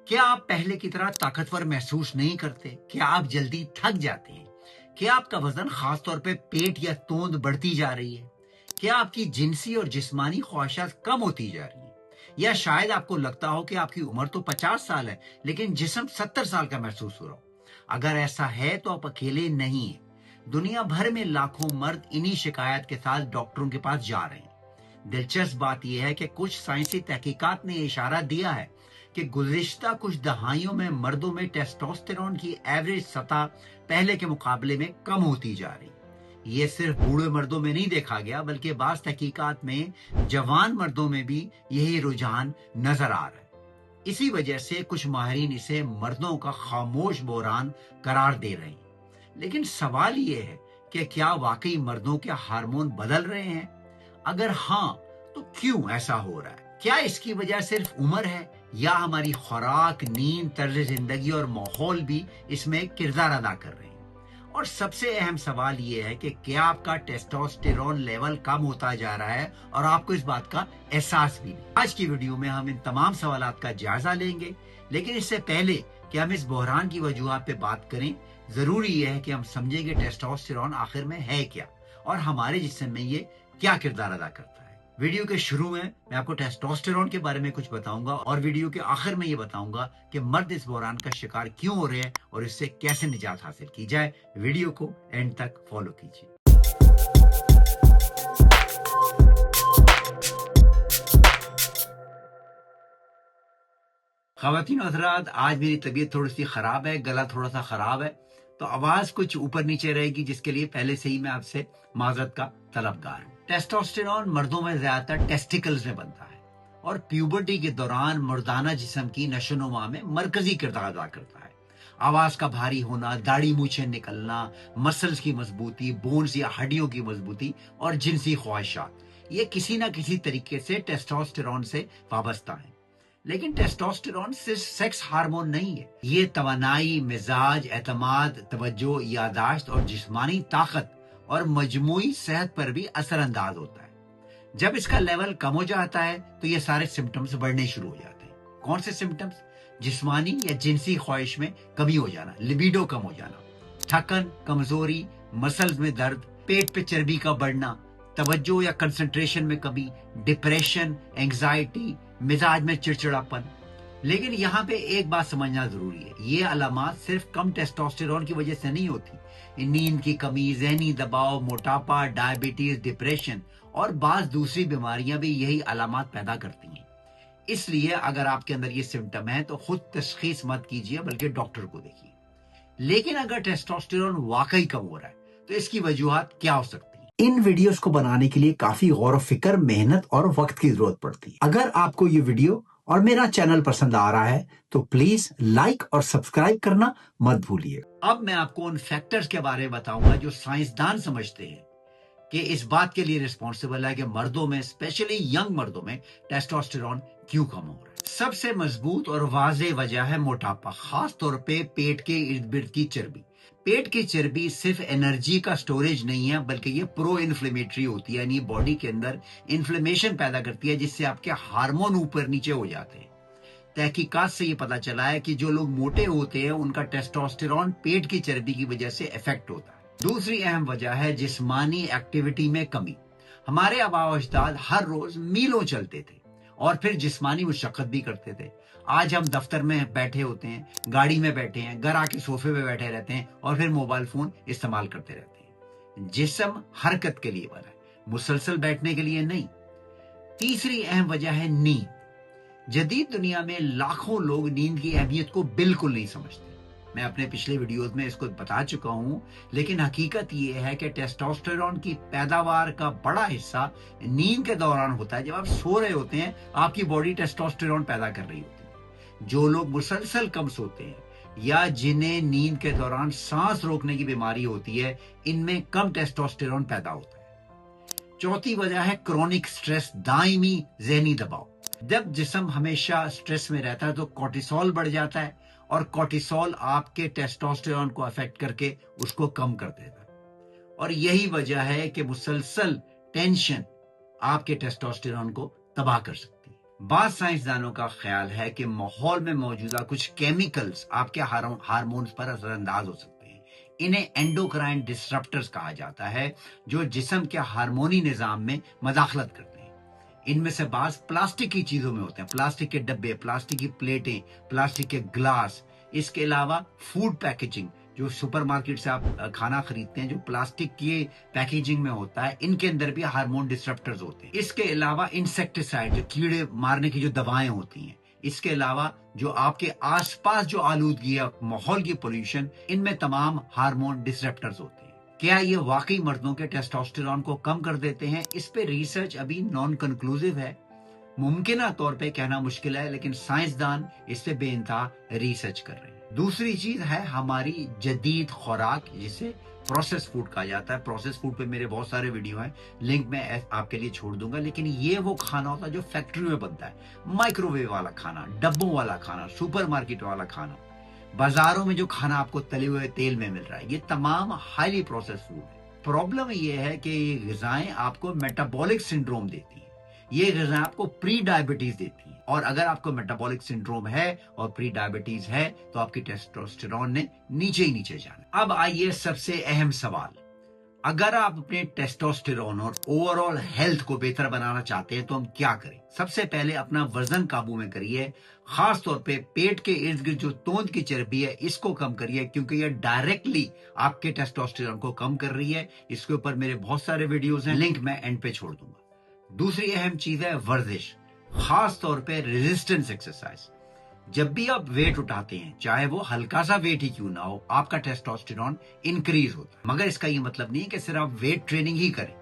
क्या आप पहले की तरह ताकतवर महसूस नहीं करते? क्या आप जल्दी थक जाते हैं? क्या आपका वजन खास तौर पे पेट या तोंद बढ़ती जा रही है? क्या आपकी जिनसी और जिस्मानी ख्वाहिशात कम होती जा रही हैं? या शायद आपको लगता हो कि आपकी उम्र तो 50 साल है, लेकिन जिस्म 70 साल का महसूस हो रहा हो। अगर ऐसा है तो आप अकेले नहीं हैं। दुनिया भर में लाखों मर्द इन्हीं शिकायत के साथ डॉक्टरों के पास जा रहे हैं। दिलचस्प बात यह है कि कुछ साइंसी तहकीकात ने इशारा दिया है कि गुज़िश्ता कुछ दहाइयों में मर्दों में टेस्टोस्टेरोन की एवरेज सतह पहले के मुकाबले में कम होती जा रही। ये सिर्फ बूढ़े मर्दों में नहीं देखा गया, बल्कि बाज़ तहकीकात में जवान मर्दों में भी यही रुझान नजर आ रहा है। इसी वजह से कुछ माहिरीन इसे मर्दों का खामोश बहरान करार दे रहे हैं। लेकिन सवाल ये है कि क्या वाकई मर्दों के हार्मोन बदल रहे हैं? अगर हाँ, तो क्यों ऐसा हो रहा है? क्या इसकी वजह सिर्फ उम्र है, या हमारी खुराक, नींद, तर्ज जिंदगी और माहौल भी इसमें किरदार अदा कर रहे हैं? और सबसे अहम सवाल ये है कि क्या आपका टेस्टोस्टेरोन लेवल कम होता जा रहा है और आपको इस बात का एहसास भी नहीं? आज की वीडियो में हम इन तमाम सवालात का जायजा लेंगे, लेकिन इससे पहले कि हम इस बहरान की वजूहात पे बात करें, जरूरी यह है कि हम समझें कि टेस्टोस्टेरोन आखिर में है क्या और हमारे जिस्म में ये क्या किरदार अदा करता है। वीडियो के शुरू में मैं आपको टेस्टोस्टेरोन के बारे में कुछ बताऊंगा और वीडियो के आखिर में ये बताऊंगा कि मर्द इस बहरान का शिकार क्यों हो रहे हैं और इससे कैसे निजात हासिल की जाए। वीडियो को एंड तक फॉलो कीजिए। ख़वातीन और हज़रात, आज मेरी तबीयत थोड़ी सी खराब है, गला थोड़ा सा खराब है, तो आवाज कुछ ऊपर नीचे रहेगी, जिसके लिए पहले से ही मैं आपसे माजरत का तलबगार हूँ। टेस्टोस्टेरोन मर्दों में ज्यादातर टेस्टिकल्स में बनता है और प्यूबर्टी के दौरान मर्दाना जिस्म की नशोनुमा में मरकजी किरदार अदा करता है। आवाज का भारी होना, दाढ़ी मूछें निकलना, मसल्स की मजबूती, बोन्स या हड्डियों की मजबूती और जिनसी ख्वाहिशात, ये किसी न किसी तरीके से टेस्टोस्टेरोन से वाबस्ता है। लेकिन टेस्टोस्टेरोन सिर्फ सेक्स हार्मोन नहीं है, ये तवानाई, मिजाज, एतमाद, तवज्जो, यादाश्त और जिस्मानी ताकत और मजमूई सेहत पर भी असरअंदाज होता है। जब इसका लेवल कम हो जाता है तो ये सारे सिम्टम्स बढ़ने शुरू हो जाते हैं। कौन से सिम्टम्स? जिस्मानी या जिनसी ख्वाहिश में कमी हो जाना, लिबिडो कम हो जाना, थकन, कमजोरी, मसल्स में दर्द, पेट पे चर्बी का बढ़ना, तवज्जो या कंसंट्रेशन में कमी, डिप्रेशन, एंग्जाइटी, मिजाज में चिड़चिड़ापन। लेकिन यहाँ पे एक बात समझना जरूरी है, ये अलामात सिर्फ कम टेस्टोस्टेरोन की वजह से नहीं होती। नींद की कमी, जहनी दबाव, मोटापा, डायबिटीज, डिप्रेशन और बाज दूसरी बीमारियां भी यही अलामात पैदा करती हैं। इसलिए अगर आपके अंदर ये सिम्टम है तो खुद तशखीस मत कीजिए, बल्कि डॉक्टर को देखिए। लेकिन अगर टेस्टोस्टेरोन वाकई कम हो रहा है तो इसकी वजूहात क्या हो सकती है? इन वीडियोस को बनाने के लिए काफी गौर फिक्र, मेहनत और वक्त की जरूरत पड़ती है। अगर आपको ये वीडियो और मेरा चैनल पसंद आ रहा है तो प्लीज लाइक और सब्सक्राइब करना मत भूलिए। अब मैं आपको उन फैक्टर्स के बारे में बताऊंगा जो साइंसदान समझते हैं कि इस बात के लिए रिस्पॉन्सिबल है कि मर्दों में, स्पेशली यंग मर्दों में, टेस्टोस्टेरोन क्यों कम हो रहा है। सबसे मजबूत और वाज़ेह वजह है मोटापा, खास तौर पे पेट के इर्द गिर्द की चर्बी। पेट की चर्बी सिर्फ एनर्जी का स्टोरेज नहीं है, बल्कि ये प्रो इन्फ्लेमेटरी होती है, यानी बॉडी के अंदर इन्फ्लेमेशन पैदा करती है, जिससे आपके हार्मोन ऊपर नीचे हो जाते हैं। तहकीकात से ये पता चला है कि जो लोग मोटे होते हैं उनका टेस्टोस्टेरोन पेट की चर्बी की वजह से इफेक्ट होता है। दूसरी अहम वजह है जिस्मानी एक्टिविटी में कमी। हमारे आबा अजदाद हर रोज मीलों चलते थे और फिर जिस्मानी मुशक्कत भी करते थे। आज हम दफ्तर में बैठे होते हैं, गाड़ी में बैठे हैं, घर आके सोफे पे बैठे रहते हैं और फिर मोबाइल फोन इस्तेमाल करते रहते हैं। जिस्म हरकत के लिए बना है, मुसलसल बैठने के लिए नहीं। तीसरी अहम वजह है नींद। जदीद दुनिया में लाखों लोग नींद की अहमियत को बिल्कुल नहीं समझते। मैं अपने पिछले वीडियोस में इसको बता चुका हूं, लेकिन हकीकत ये है कि टेस्टोस्टेरोन की पैदावार का बड़ा हिस्सा नींद के दौरान होता है। जब आप सो रहे होते हैं, आपकी बॉडी टेस्टोस्टेरोन पैदा कर रही होती है। जो लोग मुसलसल कम सोते हैं या जिन्हें नींद के दौरान सांस रोकने की बीमारी होती है, इनमें कम टेस्टोस्टेरोन पैदा होता है। चौथी वजह है क्रोनिक स्ट्रेस, दायमी जहनी दबाव। जब जिस्म हमेशा स्ट्रेस में रहता है तो कोर्टिसोल बढ़ जाता है और कोर्टिसोल आपके टेस्टोस्टेरोन को अफेक्ट करके उसको कम कर देता है। और यही वजह है कि मुसलसल टेंशन आपके टेस्टोस्टेरोन को तबाह कर सकती है। بعض سائنسدانوں کا خیال ہے کہ ماحول میں موجودہ کچھ کیمیکلز آپ کے ہارمونز پر اثر انداز ہو سکتے ہیں. انہیں اینڈوکرائن ڈسرپٹرز کہا جاتا ہے جو جسم کے ہارمونی نظام میں مداخلت کرتے ہیں. ان میں سے بعض پلاسٹک کی چیزوں میں ہوتے ہیں، پلاسٹک کے ڈبے، پلاسٹک کی پلیٹیں، پلاسٹک کے گلاس. اس کے علاوہ فوڈ پیکیجنگ، جو سپر مارکیٹ سے آپ کھانا خریدتے ہیں جو پلاسٹک کی پیکیجنگ میں ہوتا ہے، ان کے اندر بھی ہارمون ڈسرپٹرز ہوتے ہیں. اس کے علاوہ انسیکٹیسائڈ، جو کیڑے مارنے کی جو دوائیں ہوتی ہیں. اس کے علاوہ جو آپ کے آس پاس جو آلودگی ہے، ماحول کی پولوشن، ان میں تمام ہارمون ڈسرپٹرز ہوتے ہیں. کیا یہ واقعی مردوں کے ٹیسٹوسٹیرون کو کم کر دیتے ہیں؟ اس پہ ریسرچ ابھی نان کنکلوسیو ہے، ممکنہ طور پہ کہنا مشکل ہے، لیکن سائنسدان اس پہ بے انتہا ریسرچ کر رہے ہیں. دوسری چیز ہے ہماری جدید خوراک، جسے پروسیس فوڈ کہا جاتا ہے. پروسیس فوڈ پہ میرے بہت سارے ویڈیو ہیں، لنک میں آپ کے لیے چھوڑ دوں گا. لیکن یہ وہ کھانا ہوتا ہے جو فیکٹری میں بنتا ہے، مائکرو ویو والا کھانا، ڈبوں والا کھانا، سپر مارکیٹ والا کھانا، بازاروں میں جو کھانا آپ کو تلے ہوئے تیل میں مل رہا ہے، یہ تمام ہائیلی پروسیس فوڈ ہے. پرابلم یہ ہے کہ یہ غذائیں آپ کو میٹابولک سنڈروم دیتی ہیں. یہ غذائیں آپ کو پری ڈائبٹیز دیتی ہیں، اور اگر آپ کو میٹابولک سنڈروم ہے اور پری ڈائبٹیز ہے تو آپ کی ٹیسٹوسٹیرون نے نیچے ہی نیچے جانا. اب آئیے سب سے اہم سوال، اگر آپ اپنے ٹیسٹوسٹیرون اور اوور آل ہیلتھ کو بہتر بنانا چاہتے ہیں تو ہم کیا کریں؟ سب سے پہلے اپنا وزن قابو میں کریے، خاص طور پہ پیٹ کے ارد گرد جو توند کی چربی ہے اس کو کم کریے، کیونکہ یہ ڈائریکٹلی آپ کے ٹیسٹوسٹیرون کو کم کر رہی ہے. اس کے اوپر میرے بہت سارے ویڈیوز ہیں، لنک میں اینڈ پہ چھوڑ دوں گا. دوسری اہم چیز ہے ورزش، خاص طور پہ ریزسٹنس ایکسرسائز. جب بھی آپ ویٹ اٹھاتے ہیں، چاہے وہ ہلکا سا ویٹ ہی کیوں نہ ہو، آپ کا ٹیسٹوسٹیرون انکریز ہوتا ہے. مگر اس کا یہ مطلب نہیں کہ صرف آپ ویٹ ٹریننگ ہی کریں،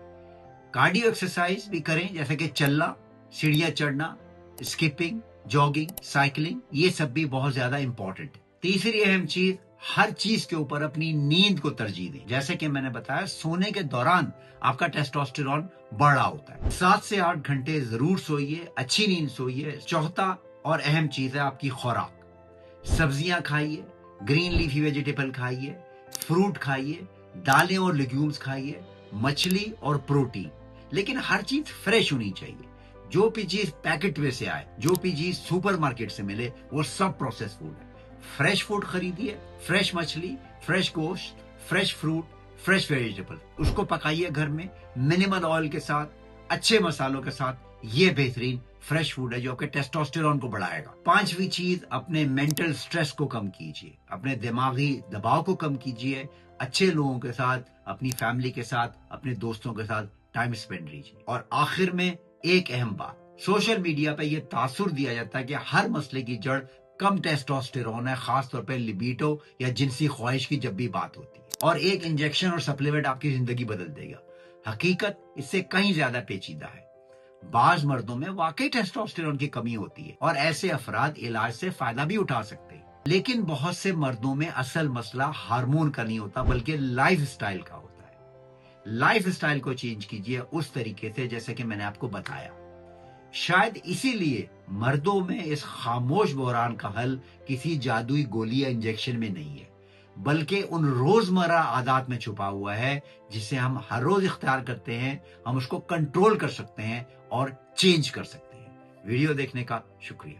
کارڈیو ایکسرسائز بھی کریں، جیسے کہ چلنا، سیڑھیاں چڑھنا، اسکپنگ، جاگنگ، سائیکلنگ. یہ سب بھی بہت زیادہ امپورٹنٹ ہے. تیسری اہم چیز، ہر چیز کے اوپر اپنی نیند کو ترجیح دیں. جیسے کہ میں نے بتایا، سونے کے دوران آپ کا ٹیسٹوسٹیرون بڑھ رہا ہوتا ہے. 7 سے 8 گھنٹے ضرور سوئیے، اچھی نیند سوئیے. چوتھا اور اہم چیز ہے آپ کی خوراک. سبزیاں کھائیے، گرین لیفی ویجیٹیبل کھائیے، فروٹ کھائیے، دالیں اور لیگیومز کھائیے، مچھلی اور پروٹین. لیکن ہر چیز فریش ہونی چاہیے. جو بھی چیز پیکٹ میں سے آئے، جو بھی چیز سپر مارکیٹ سے ملے، وہ سب پروسیس فوڈ ہے. فریش فوڈ خریدیے، فریش مچھلی، فریش گوشت، فریش فروٹ، فریش ویجیٹیبل. اس کو پکائیے گھر میں منیمل آئل کے ساتھ، اچھے مسالوں کے ساتھ. یہ بہترین فریش فوڈ ہے جو آپ کے ٹیسٹوسٹیرون کو بڑھائے گا. پانچویں چیز، اپنے مینٹل سٹریس کو کم کیجیے، اپنے دماغی دباؤ کو کم کیجیے. اچھے لوگوں کے ساتھ، اپنی فیملی کے ساتھ، اپنے دوستوں کے ساتھ ٹائم سپینڈ کیجیے. اور آخر میں ایک اہم بات، سوشل میڈیا پہ یہ تاثر دیا جاتا ہے کہ ہر مسئلے کی جڑ کم ٹیسٹوسٹیرون ہے، خاص طور پہ لبیڈو یا جنسی خواہش کی جب بھی بات ہوتی ہے. اور ایک انجیکشن اور سپلیمنٹ آپ کی زندگی بدل دے گا. حقیقت اس سے کہیں زیادہ پیچیدہ ہے. بعض مردوں میں واقعی ٹیسٹوسٹیرون کی کمی ہوتی ہے اور ایسے افراد علاج سے فائدہ بھی اٹھا سکتے ہیں. لیکن بہت سے مردوں میں اصل مسئلہ ہارمون کا نہیں ہوتا، بلکہ لائف سٹائل کا ہوتا ہے. لائف سٹائل کو چینج کیجیے اس طریقے سے جیسے کہ میں نے آپ کو بتایا. شاید اسی لیے مردوں میں اس خاموش بحران کا حل کسی جادوئی گولی یا انجیکشن میں نہیں ہے، بلکہ ان روزمرہ عادات میں چھپا ہوا ہے جسے ہم ہر روز اختیار کرتے ہیں. ہم اس کو کنٹرول کر سکتے ہیں اور چینج کر سکتے ہیں. ویڈیو دیکھنے کا شکریہ.